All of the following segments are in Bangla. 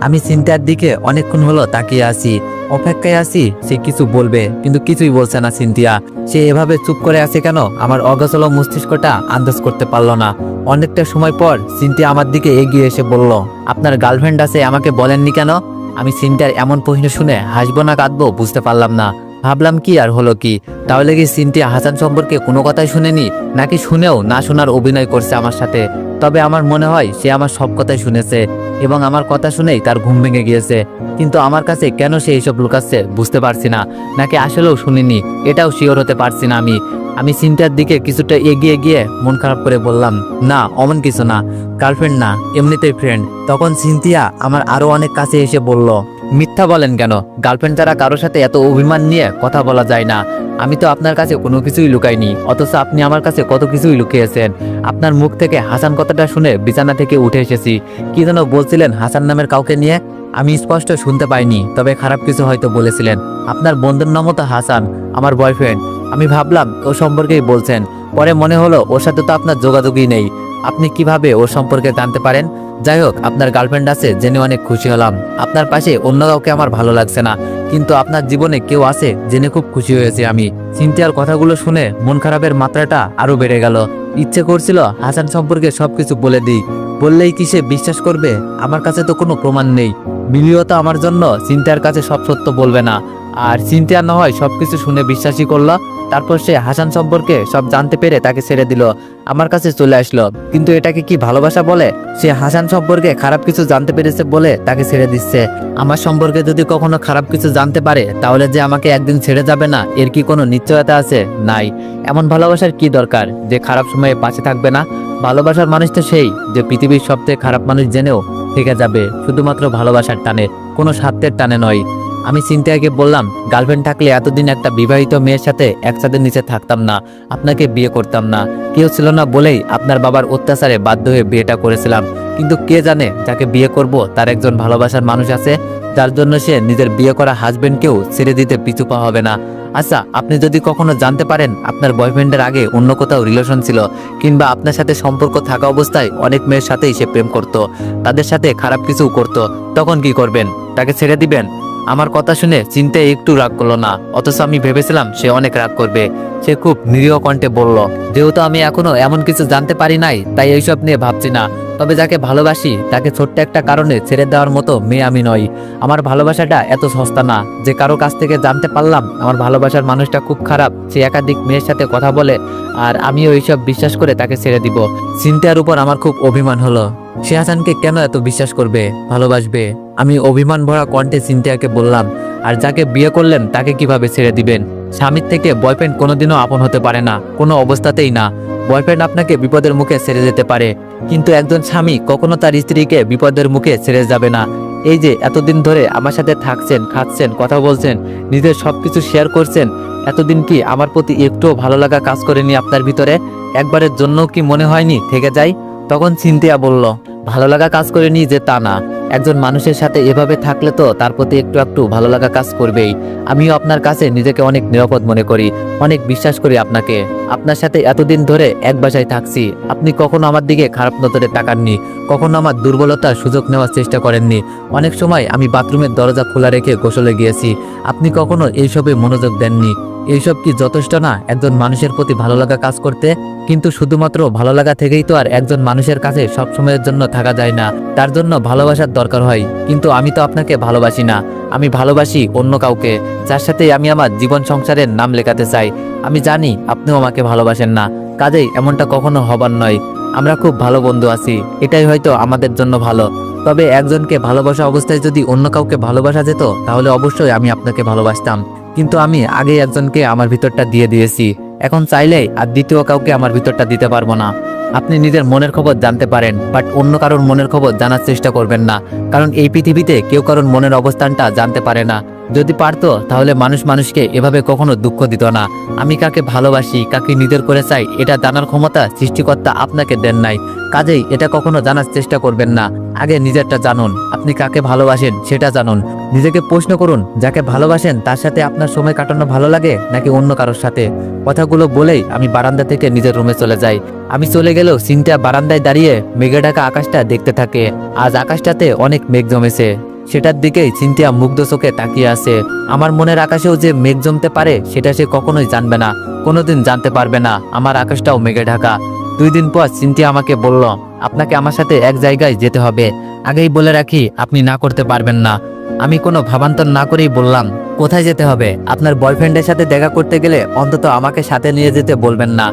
আমি সিনথিয়ার দিকে অনেকক্ষণ হলো তাকিয়ে আছি, অপেক্ষায় আছি সে কিছু বলবে, কিন্তু কিছুই বলছে না সিনথিয়া। সে এভাবে চুপ করে আছে কেন, আমার অগোছালো মস্তিষ্কটা আন্দাজ করতে পারলো না। অনেকটা সময় পর সিনথিয়া আমার দিকে এগিয়ে এসে বলল, আপনার গার্লফ্রেন্ড আছে, আমাকে বলেননি কেন? আমি সিনথিয়ার এমন প্রশ্ন শুনে হাসবো না কাঁদবো বুঝতে পারলাম না। ভাবলাম কি আর হলো কি, তাহলে কি সিনথিয়া হাসান সম্পর্কে কোনো কথাই শুনেনি, নাকি শুনেও না শোনার অভিনয় করছে আমার সাথে? তবে আমার মনে হয় সে আমার সব কথাই শুনেছে এবং আমার কথা শুনেই তার ঘুম ভেঙে গিয়েছে। কিন্তু আমার কাছে কেন সে এইসব লুকাচ্ছে বুঝতে পারছি না, নাকি আসলেও শুনিনি এটাও শিওর হতে পারছি না। আমি সিনথিয়ার দিকে কিছুটা এগিয়ে গিয়ে মন খারাপ করে বললাম, না অমন কিছু না, গার্লফ্রেন্ড না, এমনিতেই ফ্রেন্ড। তখন সিনথিয়া আমার আরো অনেক কাছে এসে বলল, মিথ্যা বলেন কেন? গার্লফ্রেন্ড ছাড়া কারোর সাথে এত অভিমান নিয়ে কথা বলা যায় না। আমি তো আপনার কাছে কোনো কিছুই লুকাইনি, অথচ আপনি আমার কাছে কত কিছুই লুকিয়েছেন। আপনার মুখ থেকে হাসান কথাটা শুনে বিছানা থেকে উঠে এসেছি। কি যেন বলছিলেন হাসান নামের কাউকে নিয়ে? আমি স্পষ্ট শুনতে পাইনি, তবে খারাপ কিছু হয়তো বলেছিলেন। আপনার বন্ধুর নামও তো হাসান, আমার বয়ফ্রেন্ড। আমি ভাবলাম ও সম্পর্কেই বলছেন, পরে মনে হলো ওর সাথে তো আপনার যোগাযোগই নেই। আপনি কিভাবে ওর সম্পর্কে জানতে পারেন? যাই হোক, আপনার গার্লফ্রেন্ড আছে জেনে অনেক খুশি হলাম। আপনার পাশে অন্য কাউকে আমার ভালো লাগছে না, কিন্তু আপনার জীবনে কেউ আছে জেনে খুব খুশি হয়েছি আমি। সিনথিয়ার কথাগুলো শুনে মন খারাপের মাত্রাটা আরো বেড়ে গেল। ইচ্ছে করছিল হাসান সম্পর্কে সবকিছু বলে দিই, বললেই কি সে বিশ্বাস করবে? আমার কাছে তো কোনো প্রমাণ নেই। মিলিও তো আমার জন্য সিনথিয়ার কাছে সব সত্য বলবে না, আর সিনথিয়া না হয় সবকিছু শুনে বিশ্বাসই করলো। তারপর সে হাসান সম্পর্কে সব জানতে পেরে তাকে ছেড়ে দিল, আমার কাছে চলে আসলো। কিন্তু এটাকে কি ভালোবাসা বলে? সে হাসান সম্পর্কে খারাপ কিছু জানতে পেরেছে বলে তাকে ছেড়ে দিচ্ছে। আমার সম্পর্কে যদি কখনো খারাপ কিছু জানতে পারে, তাহলে যে আমাকে একদিন ছেড়ে যাবে না, এর কি কোনো নিশ্চয়তা আছে? নাই। এমন ভালোবাসার কি দরকার যে খারাপ সময়ে পাশে থাকবে না? ভালোবাসার মানুষ তো সেই যে পৃথিবীর সবচেয়ে খারাপ মানুষ জেনেও থেকে যাবে, শুধুমাত্র ভালোবাসার টানে, কোনো স্বার্থের টানে নয়। আমি সিনথিয়াকে বললাম, গার্লফ্রেন্ড থাকলে এতদিন একটা বিবাহিত মেয়ের সাথে একসাথে নিচে থাকতাম না, আপনাকে বিয়ে করতাম না। কেউ ছিল না বলেই আপনার বাবার অত্যাচারে বাধ্য হয়ে বিয়েটা করেছিলাম। কিন্তু কে জানে, যাকে বিয়ে করব তার একজন ভালোবাসার মানুষ আছে, যার জন্য সে নিজের বিয়ে করা হাজবেন্ডকেও ছেড়ে দিতে পিছু পা হবে না। আচ্ছা, আপনি যদি কখনো জানতে পারেন আপনার বয়ফ্রেন্ডের আগে অন্য কোথাও রিলেশন ছিল, কিংবা আপনার সাথে সম্পর্ক থাকা অবস্থায় অনেক মেয়ের সাথেই সে প্রেম করত, তাদের সাথে খারাপ কিছু করত, তখন কি করবেন? তাকে ছেড়ে দিবেন? আমার কথা শুনে চিন্তায় একটু রাগ করলো না, অথচ আমি ভেবেছিলাম সে অনেক রাগ করবে। সে খুব নিরীহ কণ্ঠে বলল, যেহেতু আমি এখনো এমন কিছু জানতে পারি নাই, তাই এইসব নিয়ে ভাবছি না। তবে যাকে ভালোবাসি তাকে ছোট্ট একটা কারণে ছেড়ে দেওয়ার মতো মেয়ে আমি নই। আমার ভালোবাসাটা এত সস্তা না যে কারো কাছ থেকে জানতে পারলাম আমার ভালোবাসার মানুষটা খুব খারাপ, সে একাধিক মেয়ের সাথে কথা বলে, আর আমিও এইসব বিশ্বাস করে তাকে ছেড়ে দিব। চিন্তার উপর আমার খুব অভিমান হলো। সে হাসানকে কেন এত বিশ্বাস করবে, ভালোবাসবে? আমি অভিমান ভরা কণ্ঠে সিনথিয়াকে বললাম, আর যাকে বিয়ে করলেন তাকে কিভাবে ছেড়ে দিবেন? স্বামীর থেকে বয়ফ্রেন্ড কোনোদিনও আপন হতে পারে না, কোনো অবস্থাতেই না। বয়ফ্রেন্ড আপনাকে বিপদের মুখে ছেড়ে যেতে পারে, কিন্তু একজন স্বামী কখনো তার স্ত্রীকে বিপদের মুখে ছেড়ে যাবে না। এই যে এতদিন ধরে আমার সাথে থাকছেন, খাচ্ছেন, কথা বলছেন, নিজের সবকিছু শেয়ার করছেন, এতদিন কি আমার প্রতি একটুও ভালো লাগা কাজ করেনি আপনার ভিতরে? একবারের জন্য কি মনে হয়নি থেকে যাই? তখন সিনথিয়া বলল, ভালো লাগা কাজ করেনি যে তা না, একজন মানুষের সাথে এভাবে থাকলে তো তার প্রতি একটু একটু ভালো লাগা কাজ করবেই। আমিও আপনার কাছে নিজেকে অনেক নিরাপদ মনে করি, অনেক বিশ্বাস করি আপনাকে। আপনার সাথে এতদিন ধরে এক বাসায় থাকছি, আপনি কখনো আমার দিকে খারাপ নজরে তাকাননি, কখনো আমার দুর্বলতার সুযোগ নেওয়ার চেষ্টা করেননি। অনেক সময় আমি বাথরুমের দরজা খোলা রেখে গোসলে গিয়েছি, আপনি কখনো এইসবে মনোযোগ দেননি। এইসব কি যথেষ্ট না একজন মানুষের প্রতি ভালো লাগা কাজ করতে? কিন্তু শুধুমাত্র ভালো লাগা থেকেই তো আর একজন মানুষের কাছে সব সময়ের জন্য থাকা যায় না, তার জন্য ভালোবাসার দরকার হয়। কিন্তু আমি তো আপনাকে ভালোবাসি না, আমি ভালোবাসি অন্য কাউকে, যার সাথে আমি আমার জীবন সংসারের নাম লেখাতে চাই। আমি জানি আপনিও আমাকে ভালোবাসেন না, কাজেই এমনটা কখনো হবার নয়। আমরা খুব ভালো বন্ধু আছি, এটাই হয়তো আমাদের জন্য ভালো। তবে একজনকে ভালোবাসা অবস্থায় যদি অন্য কাউকে ভালোবাসা যেত, তাহলে অবশ্যই আমি আপনাকে ভালোবাসতাম। কিন্তু আমি আগে একজনকে আমার ভিতরটা দিয়ে দিয়েছি, এখন চাইলেই আর দ্বিতীয় কাউকে আমার ভিতরটা দিতে পারবো না। আপনি নিজের মনের খবর জানতে পারেন, বাট অন্য কারোর মনের খবর জানার চেষ্টা করবেন না, কারণ এই পৃথিবীতে কেউ কারোর মনের অবস্থানটা জানতে পারে না। যদি পারতো তাহলে মানুষ মানুষকে এভাবে কখনো দুঃখ দিত না। আমি কাকে ভালোবাসি, কাকে নিজের করে চাই, এটা জানার ক্ষমতা সৃষ্টিকর্তা আপনাকে দেন নাই। কাজেই এটা কখনো জানার চেষ্টা করবেন না। আগে নিজেরটা জানুন, আপনি কাকে ভালোবাসেন সেটা জানুন। নিজেকে প্রশ্ন করুন, যাকে ভালোবাসেন তার সাথে আপনার সময় কাটানো ভালো লাগে নাকি অন্য কারোর সাথে। কথাগুলো বলেই আমি বারান্দা থেকে নিজের রুমে চলে যাই। আমি চলে গেলেও সিনথিয়া বারান্দায় দাঁড়িয়ে মেঘে ঢাকা আকাশটা দেখতে থাকে। আজ আকাশটাতে অনেক মেঘ জমেছে, সেটার দিকেই সিনথিয়া মুগ্ধ চোখে তাকিয়ে আছে। আমার মনের আকাশেও যে মেঘ জমতে পারে সেটা সে কখনোই জানবে না, কোনোদিন জানতে পারবে না। আমার আকাশটাও মেঘে ঢাকা। 2 দিন পর সিনথিয়া আমাকে বলল, আপনাকে আমার সাথে এক জায়গায় যেতে হবে। আগেই বলে রাখি, আপনি না করতে পারবেন না। আমি কোনো ভাবান্তর না করেই বললাম, কোথায় যেতে হবে? আপনার বয়ফ্রেন্ডের সাথে দেখা করতে গেলে অন্তত আমাকে সাথে নিয়ে যেতে বলবেন না,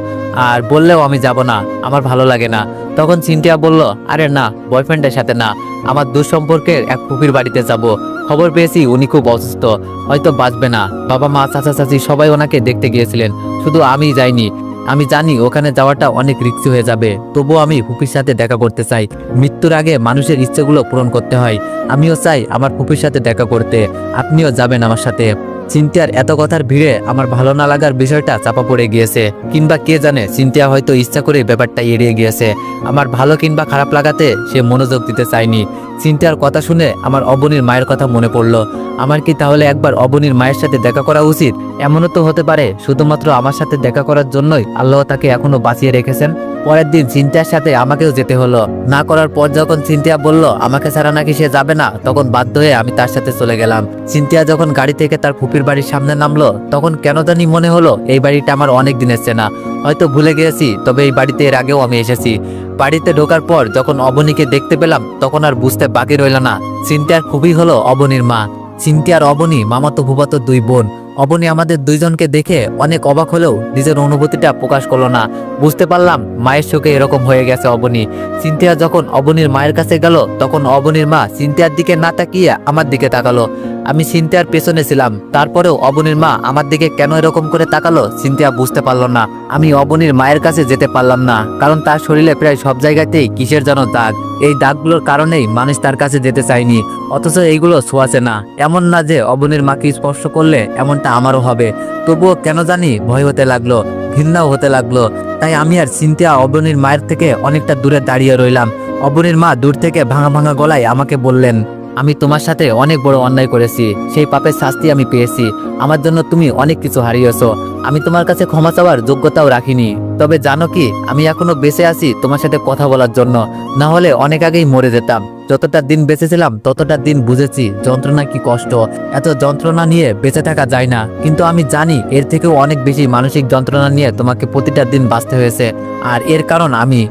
আর বললেও আমি যাব না, আমার ভালো লাগে না। তখন সিনথিয়া বলল, আরে না, বয়ফ্রেন্ডের সাথে না, আমার দুঃসম্পর্কের এক ফুপির বাড়িতে যাব। খবর পেয়েছি উনি খুব অসুস্থ, হয়তো বাঁচবে না। বাবা মা চাচা চাচি সবাই ওনাকে দেখতে গিয়েছিলেন, শুধু আমি যাইনি। আমি জানি ওখানে যাওয়াটা অনেক রিস্কি হয়ে যাবে, তবুও আমি ফুপির সাথে দেখা করতে চাই। মৃত্যুর আগে মানুষের ইচ্ছেগুলো পূরণ করতে হয়, আমিও চাই আমার ফুপির সাথে দেখা করতে। আপনিও যাবেন আমার সাথে। সিনথিয়ার এত কথার ভিড়ে আমার ভালো না লাগার বিষয়টা চাপা পড়ে গিয়েছে, কিংবা কে জানে সিনথিয়া হয়তো ইচ্ছা করে ব্যাপারটা এড়িয়ে গিয়েছে। আমার ভালো কিংবা খারাপ লাগাতে সে মনোযোগ দিতে চায়নি। সিনথিয়ার কথা শুনে আমার অবনীর মায়ের কথা মনে পড়লো। আমার কি তাহলে একবার অবনীর মায়ের সাথে দেখা করা উচিত? এমনও তো হতে পারে শুধুমাত্র আমার সাথে দেখা করার জন্যই আল্লাহ তাকে এখনো বাঁচিয়ে রেখেছেন। পরের দিন সিনথিয়ার সাথে আমাকেও যেতে হলো। না করার পর যখন সিনথিয়া বলল আমাকে ছাড়া নাকি সে যাবে না, তখন বাধ্য হয়ে আমি তার সাথে চলে গেলাম। সিনথিয়া যখন গাড়ি থেকে তার ফুপির বাড়ির সামনে নামলো, তখন কেন জানি মনে হলো এই বাড়িটা আমার অনেক দিনের চেনা। হয়তো ভুলে গিয়েছি, তবে এই বাড়িতে এর আগেও আমি এসেছি। বাড়িতে ঢোকার পর যখন অবনীকে দেখতে পেলাম, তখন আর বুঝতে বাকি রইল না, সিনথিয়ার খুবই হলো অবনীর মা। সিনথিয়ার অবনী মামাতো ফুফাতো 2 বোন। অবনী আমাদের 2 জনকে দেখে অনেক অবাক হলেও নিজের অনুভূতিটা প্রকাশ করলো না। বুঝতে পারলাম মায়ের শোকে এরকম হয়ে গেছে অবনী। সিনথিয়া যখন অবনীর মায়ের কাছে গেল, তখন অবনীর মা সিনথিয়ার দিকে না তাকিয়ে আমার দিকে তাকালো। আমি সিনথিয়ার পেছনে ছিলাম, তারপরেও অবনীর মা আমার দিকে কেন এরকম করে তাকালো সিনথিয়া বুঝতে পারলো না। আমি অবনীর মায়ের কাছে যেতে পারলাম না, কারণ তার শরীরে প্রায় সব জায়গাতেই কিসের যেন দাগ। এই দাগগুলোর কারণেই মানুষ তার কাছে যেতে চায়নি, অথচ এইগুলো ছোঁয়াছে না। এমন না যে অবনীর মাকে স্পর্শ করলে এমনটা আমারও হবে, তবুও কেন জানি ভয় হতে লাগলো, ঘৃণাও হতে লাগলো। তাই আমি আর সিনথিয়া অবনীর মায়ের থেকে অনেকটা দূরে দাঁড়িয়ে রইলাম। অবনীর মা দূর থেকে ভাঙা ভাঙা গলায় আমাকে বললেন, আমি তোমার সাথে অনেক বড় অন্যায় করেছি, সেই পাপের শাস্তি আমি পেয়েছি। আমার জন্য তুমি অনেক কিছু হারিয়েছো, আমি তোমার কাছে ক্ষমা চাওয়ার যোগ্যতাও রাখিনি। তবে জানো কি, আমি এখনো বেঁচে আছি তোমার সাথে কথা বলার জন্য, না হলে অনেক আগেই মরে যেতাম। যতটা দিন বেঁচে ছিলাম ততটা দিন বুঝেছি যন্ত্রণা কি কষ্ট। এত যন্ত্রণা নিয়ে বেঁচে থাকা যায় না, কিন্তু আমি জানি এর থেকেও অনেক বেশি মানসিক যন্ত্রণা নিয়ে তোমাকে প্রতিটা দিন বাঁচতে হয়েছে। আর এর কারণ আমি।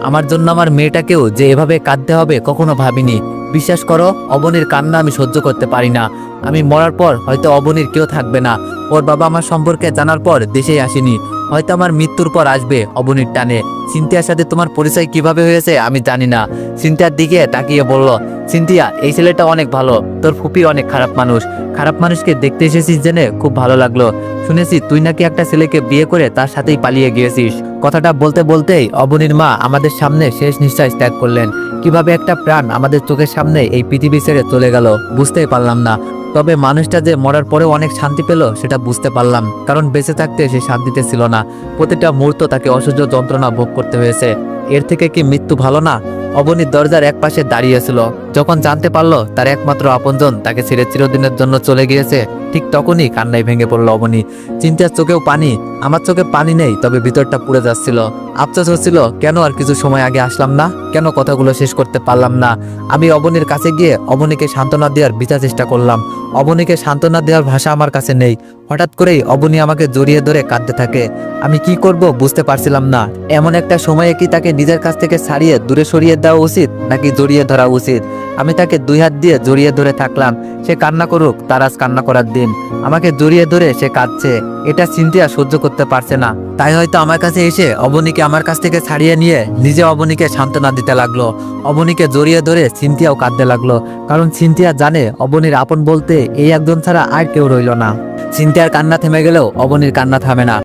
আমার জন্য আমার মেয়েটাকেও যে এভাবে কাঁদতে হবে কখনো ভাবিনি। বিশ্বাস করো, অবনীর কান্না আমি সহ্য করতে পারি না। আমি মরার পর হয়তো অবনীর কেউ থাকবে না। ওর বাবা আমার সম্পর্কে জানার পর দেশেই আসেনি, হয়তো আমার মৃত্যুর পর আসবে অবনীর টানে। সিনথিয়ার সাথে তোমার পরিচয় কিভাবে হয়েছে আমি জানি না। সিনথিয়ার দিকে তাকিয়ে বলল, সিনথিয়া, এই ছেলেটা অনেক ভালো, তোর ফুপি অনেক খারাপ মানুষ। খারাপ মানুষকে দেখতে এসেছিস জেনে খুব ভালো লাগলো। শুনেছি তুই নাকি একটা ছেলেকে বিয়ে করে তার সাথেই পালিয়ে গিয়েছিস। কথাটা বলতে বলতেই অবনীর মা আমাদের সামনে শেষ নিঃশ্বাস ত্যাগ করলেন। কিভাবে একটা প্রাণ আমাদের চোখের সামনে এই পৃথিবী ছেড়ে চলে গেল বুঝতেই পারলাম না। তবে মানুষটা যে মরার পরেও অনেক শান্তি পেল সেটা বুঝতে পারলাম, কারণ বেঁচে থাকতে সে শান্তিতে ছিল না। প্রতিটা মুহূর্ত তাকে অসহ্য যন্ত্রণা ভোগ করতে হয়েছে। এর থেকে কি মৃত্যু ভালো না? অবনীর দরজার এক পাশে দাঁড়িয়েছিল। যখন জানতে পারলো তার একমাত্র আপনজন তাকে ছেড়ে চিরদিনের জন্য চলে গিয়েছে, ঠিক তখনই কান্নায় ভেঙে পড়লো অবনী। চিন্তার চোখেও পানি। আমার চোখে পানি নেই, তবে ভিতরটা পুড়ে যাচ্ছিল। আফসোস হচ্ছিল, কেন আর কিছু সময় আগে আসলাম না, কেন কথাগুলো শেষ করতে পারলাম না। আমি অবনীর কাছে গিয়ে অবনীকে সান্ত্বনা দেওয়ার বিচার চেষ্টা করলাম। অবনীকে সান্ত্বনা দেওয়ার ভাষা আমার কাছে নেই। হঠাৎ করেই অবনী আমাকে জড়িয়ে ধরে কাঁদতে থাকে। আমি কি করব বুঝতে পারছিলাম না। এমন একটা সময়ে কি তাকে নিজের কাছ থেকে ছাড়িয়ে দূরে সরিয়ে দেওয়া উচিত নাকি জড়িয়ে ধরা উচিত? আমি তাকে 2 হাত দিয়ে জড়িয়ে ধরে থাকলাম। সে কান্না করুক, তার আজ কান্না করার দিন। আমাকে জড়িয়ে ধরে সে কাঁদছে, এটা সিনথিয়া সহ্য করতে পারছে না। তাই হয়তো আমার কাছে এসে অবনীকে আমার কাছ থেকে ছাড়িয়ে নিয়ে নিজে অবনীকে সান্ত্বনা দিতে লাগলো। অবনীকে জড়িয়ে ধরে সিনথিয়াও কাঁদতে লাগলো, কারণ সিনথিয়া জানে অবনীর আপন বলতে এই একজন ছাড়া আর কেউ রইল না। সিনথিয়ার কান্না থেমে গেলেও অবনীর কান্না থামে না।